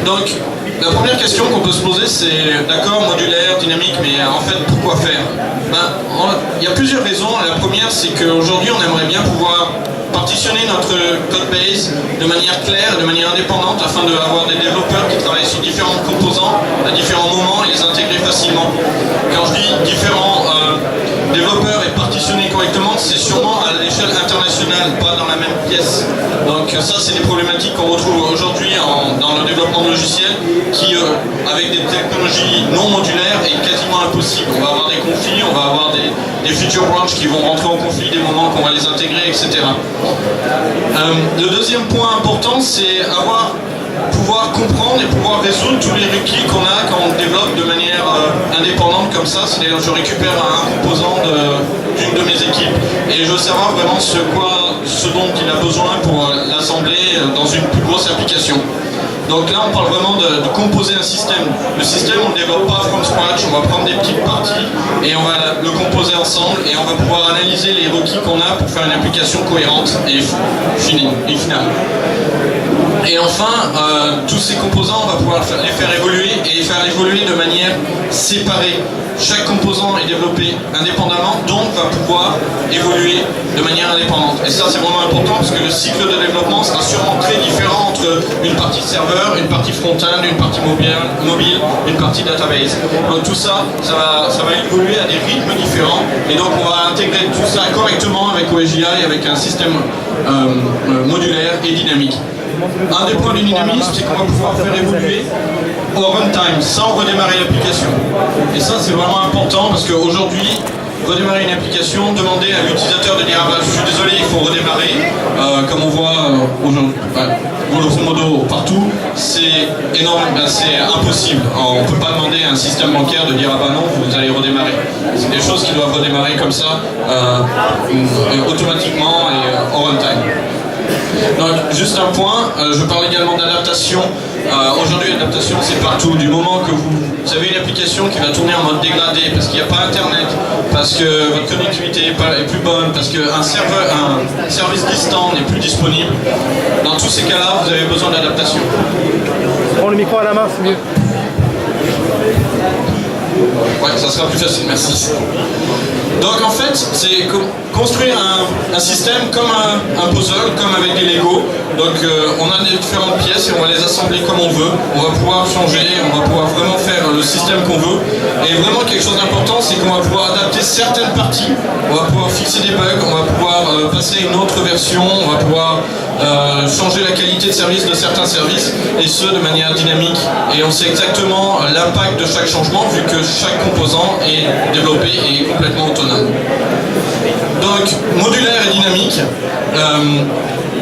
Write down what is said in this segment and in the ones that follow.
Donc, la première question qu'on peut se poser, c'est d'accord, modulaire, dynamique, mais en fait, pourquoi faire? Il y a plusieurs raisons. La première, c'est qu'aujourd'hui, on aimerait bien pouvoir partitionner notre code base de manière claire, de manière indépendante, afin d'avoir des développeurs qui travaillent sur différents composants à différents moments et les intégrer facilement. Quand je dis différents développeurs et partitionnés correctement, c'est sûrement à l'échelle internationale, pas dans la même pièce. Donc ça, c'est des problématiques qu'on retrouve aujourd'hui dans le développement de logiciels qui, avec des technologies non modulaires, est quasiment impossible. On va avoir des conflits, on va avoir des feature branches qui vont rentrer en conflit des moments qu'on va les intégrer, etc. Le deuxième point important, c'est pouvoir comprendre et pouvoir résoudre tous les requis qu'on a quand on développe de manière indépendante comme ça. C'est-à-dire je récupère un composant d'une de mes équipes et je veux savoir vraiment ce dont il a besoin pour l'assembler dans une plus grosse application. Donc là, on parle vraiment de composer un système. Le système, on ne le développe pas from scratch, on va prendre des petites parties et on va le composer ensemble et on va pouvoir analyser les requis qu'on a pour faire une application cohérente et finale. Et enfin, tous ces composants, on va pouvoir les faire évoluer et les faire évoluer de manière séparée. Chaque composant est développé indépendamment, donc va pouvoir évoluer de manière indépendante. Et ça, c'est vraiment important parce que le cycle de développement sera sûrement très différent entre une partie serveur, une partie front-end, une partie mobile, une partie database. Donc tout ça, ça va évoluer à des rythmes différents. Et donc on va intégrer tout ça correctement avec OSGI, avec un système modulaire et dynamique. Un des points du dynamisme, c'est qu'on va pouvoir faire évoluer au runtime, sans redémarrer l'application. Et ça, c'est vraiment important parce qu'aujourd'hui, redémarrer une application, demander à l'utilisateur de dire ah bah, je suis désolé, il faut redémarrer, comme on voit aujourd'hui, grosso modo partout, c'est énorme, c'est impossible. On ne peut pas demander à un système bancaire de dire ah bah non, vous allez redémarrer. C'est des choses qui doivent redémarrer comme ça, automatiquement et au runtime. Donc, juste un point, je parle également d'adaptation. Aujourd'hui, l'adaptation, c'est partout. Du moment que vous avez une application qui va tourner en mode dégradé, parce qu'il n'y a pas Internet, parce que votre connectivité est plus bonne, parce qu'un service distant n'est plus disponible, dans tous ces cas-là, vous avez besoin d'adaptation. Prends le micro à la main, c'est mieux. Ouais, ça sera plus facile, merci. Donc en fait, c'est construire un système comme un puzzle, comme avec des Lego. Donc on a des différentes pièces et on va les assembler comme on veut. On va pouvoir changer, on va pouvoir vraiment faire le système qu'on veut. Et vraiment quelque chose d'important, c'est qu'on va pouvoir adapter certaines parties. On va pouvoir fixer des bugs, on va pouvoir passer à une autre version, on va pouvoir changer la qualité de service de certains services, et ce de manière dynamique. Et on sait exactement l'impact de chaque changement vu que chaque composant est développé et est complètement autonome. Donc, modulaire et dynamique,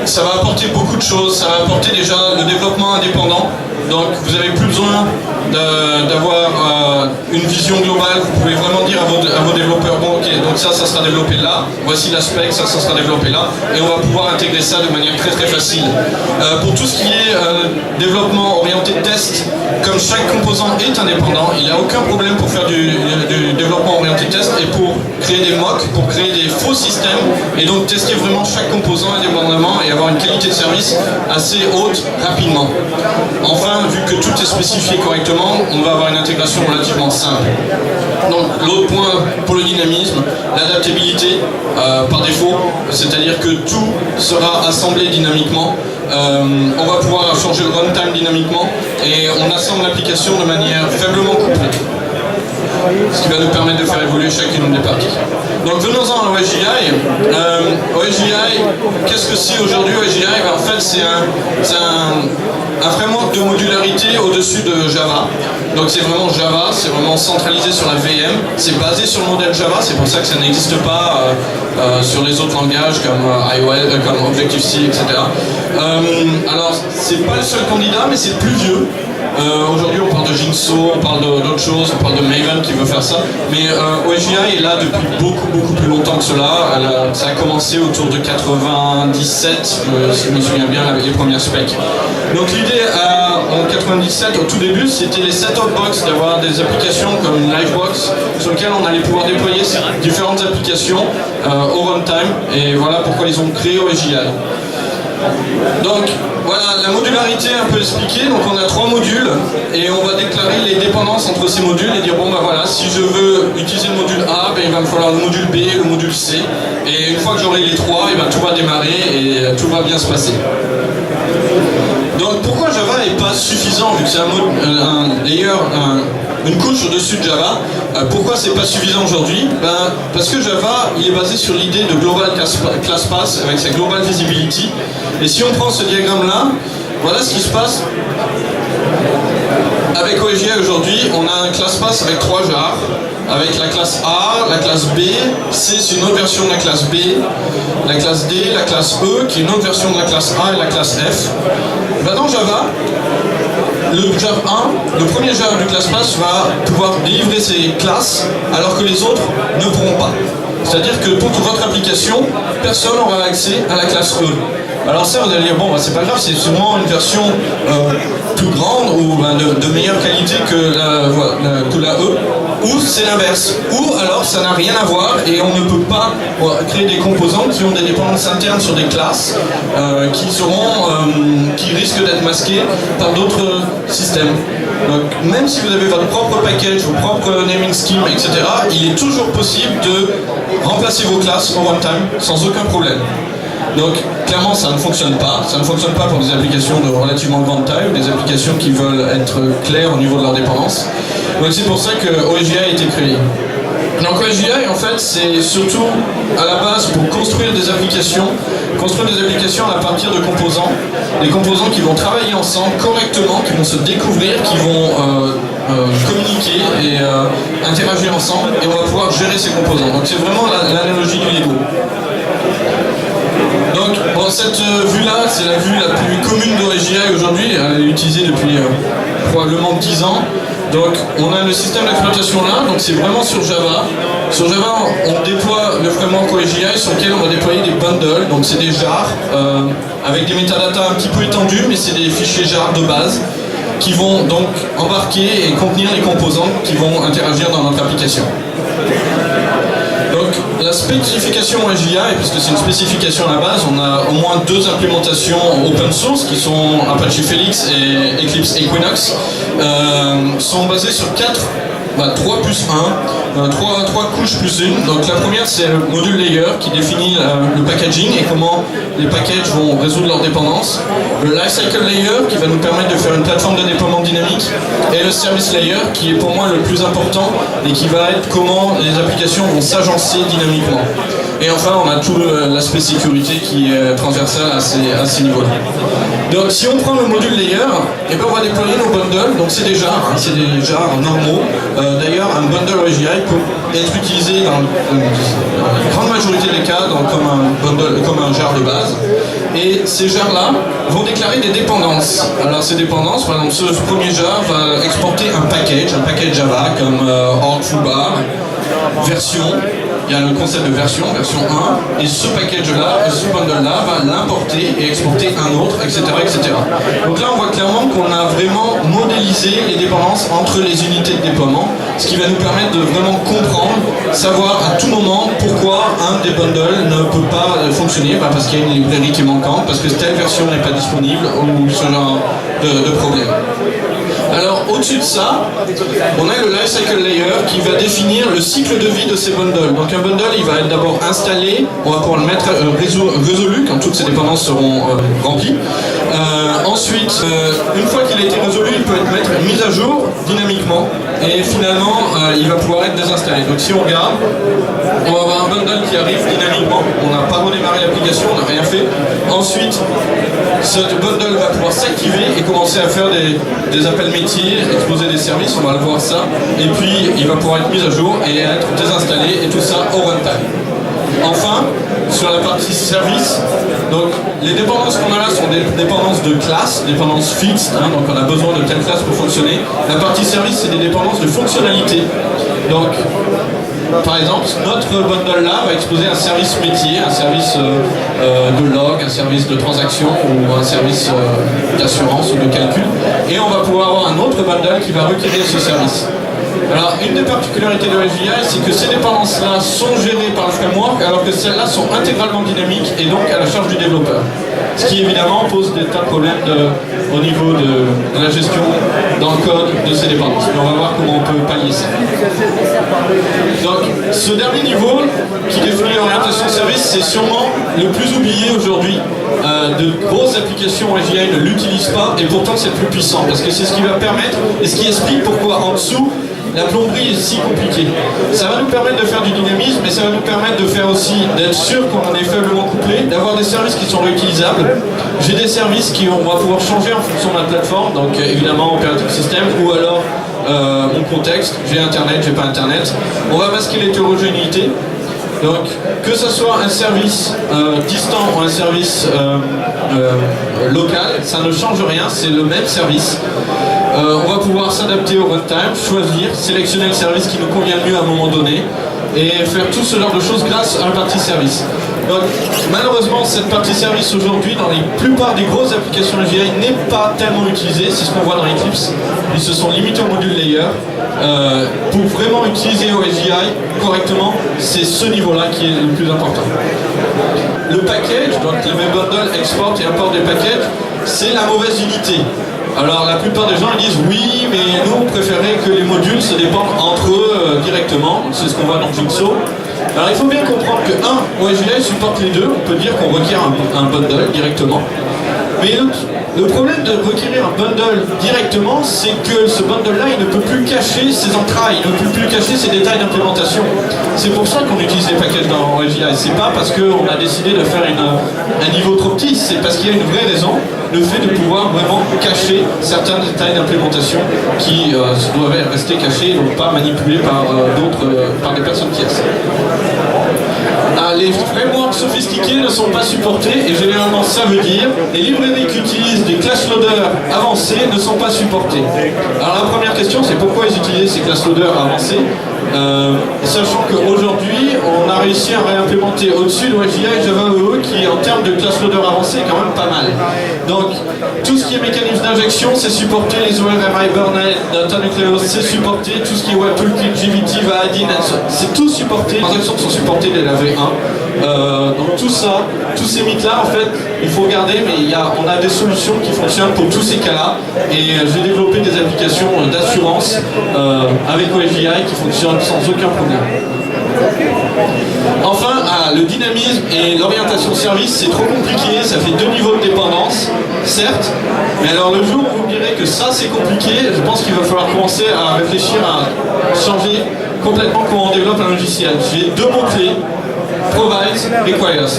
ça va apporter beaucoup de choses. Ça va apporter déjà le développement indépendant. Donc, vous n'avez plus besoin d'avoir une vision globale. Vous pouvez vraiment dire à vos développeurs, bon ok, donc ça sera développé là, voici l'aspect, ça sera développé là, et on va pouvoir intégrer ça de manière très facile. Pour tout ce qui est développement orienté test, comme chaque composant est indépendant, il n'y a aucun problème pour faire du développement orienté test et pour créer des mocks, pour créer des faux systèmes, et donc tester vraiment chaque composant indépendamment et avoir une qualité de service assez haute rapidement. Enfin, vu que tout est spécifié correctement, on va avoir une intégration relativement simple. Donc l'autre point pour le dynamisme, l'adaptabilité par défaut, c'est-à-dire que tout sera assemblé dynamiquement. On va pouvoir changer le runtime dynamiquement et on assemble l'application de manière faiblement couplée, ce qui va nous permettre de faire évoluer chacune des parties. Donc venons-en à OSGI. OSGI, qu'est-ce que c'est aujourd'hui OSGI? En fait, c'est un framework de modularité au-dessus de Java. Donc c'est vraiment Java, c'est vraiment centralisé sur la VM, c'est basé sur le modèle Java, c'est pour ça que ça n'existe pas sur les autres langages comme iOS, comme Objective-C, etc. Alors, c'est pas le seul candidat, mais c'est le plus vieux. Aujourd'hui, on parle de Jigsaw, on parle d'autres choses, on parle de Maven qui veut faire ça. Mais OSGI est là depuis beaucoup plus longtemps que cela. Ça a commencé autour de 97, si je me souviens bien, les premières specs. Donc l'idée en 97, au tout début, c'était les set-top box, d'avoir des applications comme une Livebox sur lesquelles on allait pouvoir déployer différentes applications au runtime. Et voilà pourquoi ils ont créé OSGI. Donc voilà, la modularité un peu expliquée. Donc on a 3 modules et on va déclarer les dépendances entre ces modules et dire bon bah voilà, si je veux utiliser le module A, ben, il va me falloir le module B, le module C. Et une fois que j'aurai les 3, et ben, tout va démarrer et tout va bien se passer. Donc pourquoi Java n'est pas suffisant vu que c'est un layer, une couche au-dessus de Java? Pourquoi c'est pas suffisant aujourd'hui? Parce que Java il est basé sur l'idée de Global Class Path avec sa Global Visibility. Et si on prend ce diagramme là, voilà ce qui se passe. Avec OSGI aujourd'hui, on a un class path avec 3 jars, avec la classe A, la classe B, C c'est une autre version de la classe B, la classe D, la classe E qui est une autre version de la classe A et la classe F. Dans Java, le jar 1, le premier jar du class path va pouvoir délivrer ses classes alors que les autres ne pourront pas. C'est-à-dire que pour toute votre application, personne n'aura accès à la classe E. Alors ça, vous allez dire, bon, bah, c'est pas grave, c'est sûrement une version plus grande ou de meilleure qualité que la E, ou c'est l'inverse, ou alors ça n'a rien à voir et on ne peut pas créer des composants qui ont des dépendances internes sur des classes qui risquent d'être masquées par d'autres systèmes. Donc même si vous avez votre propre package, vos propres naming schemes, etc., il est toujours possible de remplacer vos classes en runtime sans aucun problème. Donc clairement ça ne fonctionne pas. Ça ne fonctionne pas pour des applications de relativement grande taille ou des applications qui veulent être claires au niveau de leur dépendance. Donc c'est pour ça que OSGI a été créé. Donc OSGI en fait c'est surtout à la base pour construire des applications à partir de composants, des composants qui vont travailler ensemble correctement, qui vont se découvrir, qui vont communiquer et interagir ensemble et on va pouvoir gérer ces composants. Donc c'est vraiment l'analogie du Lego. Donc bon, cette vue-là, c'est la vue la plus commune d'OSGI aujourd'hui, elle est utilisée depuis probablement 10 ans. Donc on a le système d'exploitation là, donc c'est vraiment sur Java. Sur Java, on déploie le framework OSGI sur lequel on va déployer des bundles, donc c'est des jars avec des métadatas un petit peu étendus, mais c'est des fichiers jars de base qui vont donc embarquer et contenir les composants qui vont interagir dans notre application. Donc la spécification OSGI, puisque c'est une spécification à la base, on a au moins 2 implémentations open source qui sont Apache Felix et Eclipse Equinox, sont basées sur 3 plus 1, 3 couches plus 1. Donc la première c'est le module layer qui définit le packaging et comment les packages vont résoudre leurs dépendances. Le lifecycle layer qui va nous permettre de faire une plateforme de déploiement dynamique. Et le service layer qui est pour moi le plus important et qui va être comment les applications vont s'agencer dynamiquement. Et enfin on a tout l'aspect sécurité qui est transversal à ces niveaux-là. Donc si on prend le module layer, et ben on va déployer nos bundles, donc c'est des jars normaux. D'ailleurs un bundle OSGI peut être utilisé dans la grande majorité des cas comme un jar de base. Et ces jars-là vont déclarer des dépendances. Alors ces dépendances, par exemple ce premier jar va exporter un package Java comme org foobar, version. Il y a le concept de version 1, et ce package-là, ce bundle-là va l'importer et exporter un autre, etc., etc. Donc là, on voit clairement qu'on a vraiment modélisé les dépendances entre les unités de déploiement, ce qui va nous permettre de vraiment comprendre, savoir à tout moment pourquoi un des bundles ne peut pas fonctionner, parce qu'il y a une librairie qui est manquante, parce que telle version n'est pas disponible, ou ce genre de problème. Alors au-dessus de ça, on a le lifecycle layer qui va définir le cycle de vie de ces bundles. Donc un bundle, il va être d'abord installé, on va pouvoir le mettre résolu quand toutes ces dépendances seront remplies. Ensuite, une fois qu'il a été résolu, il peut être mis à jour dynamiquement et finalement il va pouvoir être désinstallé. Donc si on regarde, on va avoir un bundle qui arrive dynamiquement, on n'a pas redémarré l'application, on n'a rien fait. Ensuite, ce bundle va pouvoir s'activer et commencer à faire des appels métiers, exposer des services, on va le voir ça, et puis il va pouvoir être mis à jour et être désinstallé, et tout ça au runtime. Enfin, sur la partie service, donc les dépendances qu'on a là sont des dépendances de classe, dépendances fixes, donc on a besoin de telle classe pour fonctionner. La partie service, c'est des dépendances de fonctionnalité. Donc, par exemple, notre bundle là va exposer un service métier, un service de log, un service de transaction ou un service d'assurance ou de calcul. Et on va pouvoir avoir un autre bundle qui va requérir ce service. Alors, une des particularités de OSGI, c'est que ces dépendances-là sont gérées par le framework, alors que celles-là sont intégralement dynamiques et donc à la charge du développeur. ce qui évidemment pose des tas de problèmes au niveau de la gestion dans le code de ces dépendances. Mais on va voir comment on peut pallier ça. Donc, ce dernier niveau qui définit l'orientation service, c'est sûrement le plus oublié aujourd'hui. De grosses applications AGI ne l'utilisent pas et pourtant c'est le plus puissant parce que c'est ce qui va permettre et ce qui explique pourquoi en dessous la plomberie est si compliquée. Ça va nous permettre de faire du dynamisme, mais ça va nous permettre de faire aussi, d'être sûr qu'on est faiblement couplé, d'avoir des services qui sont réutilisables. J'ai des services on va pouvoir changer en fonction de la plateforme, donc évidemment operating system ou alors mon contexte, j'ai internet, j'ai pas internet. On va masquer l'hétérogénéité. Donc, que ce soit un service distant ou un service local, ça ne change rien, c'est le même service. On va pouvoir s'adapter au runtime, choisir, sélectionner le service qui nous convient le mieux à un moment donné et faire tout ce genre de choses grâce à la partie service. Donc, malheureusement, cette partie service aujourd'hui, dans la plupart des grosses applications AGI, n'est pas tellement utilisée. C'est ce qu'on voit dans Eclipse. Ils se sont limités au module layer. Pour vraiment utiliser OSGI correctement, c'est ce niveau-là qui est le plus important. Le package, donc le bundle, export et import des packages, c'est la mauvaise unité. Alors la plupart des gens disent oui, mais nous on préférait que les modules se dépendent entre eux directement, c'est ce qu'on voit dans Jigsaw. Alors il faut bien comprendre que OSGI supporte les deux, on peut dire qu'on requiert un bundle directement. Mais le problème de requérir un bundle directement, c'est que ce bundle-là, il ne peut plus cacher ses entrailles, il ne peut plus cacher ses détails d'implémentation. C'est pour ça qu'on utilise les packages dans OSGI. C'est pas parce qu'on a décidé de faire un niveau trop petit, c'est parce qu'il y a une vraie raison, le fait de pouvoir vraiment cacher certains détails d'implémentation qui doivent rester cachés, donc pas manipulés par par des personnes tierces. Les frameworks sophistiqués ne sont pas supportés et généralement ça veut dire les librairies qui utilisent des class loaders avancés ne sont pas supportés. Alors la première question c'est pourquoi ils utilisent ces class loaders avancés, sachant qu'aujourd'hui on a réussi à réimplémenter au-dessus de OSGI Java EE qui en termes de class loader avancés est quand même pas mal. Donc tout ce qui est mécanisme d'injection c'est supporté, les ORM Hibernate, Data Nucleus c'est supporté, tout ce qui est Web Toolkit, JVT, Vaadin, c'est tout supporté, les transactions sont supportées dès la V1. Donc tout ça, tous ces mythes-là, en fait, il faut regarder, mais on a des solutions qui fonctionnent pour tous ces cas-là. Et j'ai développé des applications d'assurance avec OSGI qui fonctionnent sans aucun problème. Enfin, le dynamisme et l'orientation service, c'est trop compliqué, ça fait 2 niveaux de dépendance, certes, mais alors le jour où vous me direz que ça c'est compliqué, je pense qu'il va falloir commencer à réfléchir à changer complètement comment on développe un logiciel. J'ai 2 mots-clés. Provides, requires.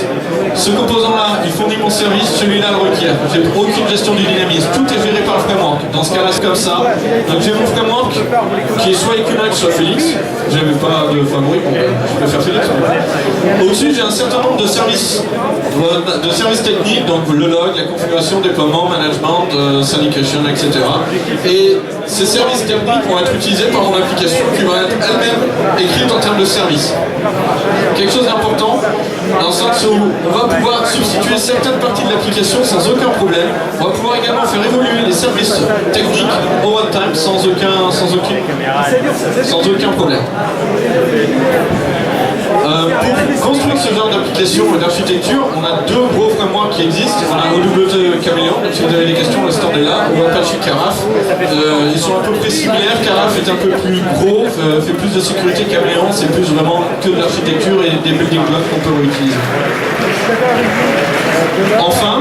Ce composant-là, il fournit mon service, celui-là le requiert. J'ai aucune gestion du dynamisme. Tout est géré par le framework. Dans ce cas-là, c'est comme ça. Donc j'ai mon framework qui est soit Equinox, soit Felix. J'aime pas de favori, bon, je préfère Felix. Au-dessus, j'ai un certain nombre de services techniques, donc le log, la configuration, déploiement, management, syndication, etc. Et ces services techniques vont être utilisés par mon application qui va être elle-même écrite en termes de services. Quelque chose d'important, dans le sens où on va pouvoir substituer certaines parties de l'application sans aucun problème. On va pouvoir également faire évoluer les services techniques au runtime sans aucun problème. Pour construire ce genre d'application et d'architecture, on a 2 gros frameworks qui existent. On a OWT Chameleon, donc si vous avez des questions, le stand est là, ou Apache Karaf. Ils sont à peu près similaires. Karaf est un peu plus gros, fait plus de sécurité. Chameleon, c'est plus vraiment que de l'architecture et des building blocks qu'on peut réutiliser. Enfin,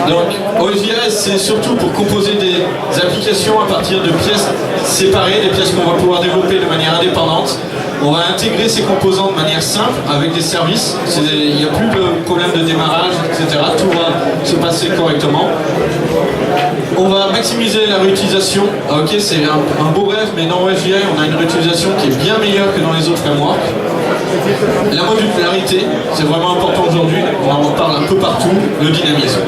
donc OSGI c'est surtout pour composer des applications à partir de pièces séparées, des pièces qu'on va pouvoir développer de manière indépendante. On va intégrer ces composants de manière simple avec des services, il n'y a plus de problème de démarrage, etc. Tout va se passer correctement. On va maximiser la réutilisation. Ok, c'est un beau rêve, mais dans OSGI on a une réutilisation qui est bien meilleure que dans les autres frameworks. La modularité, c'est vraiment important aujourd'hui, on en parle un peu partout, le dynamisme.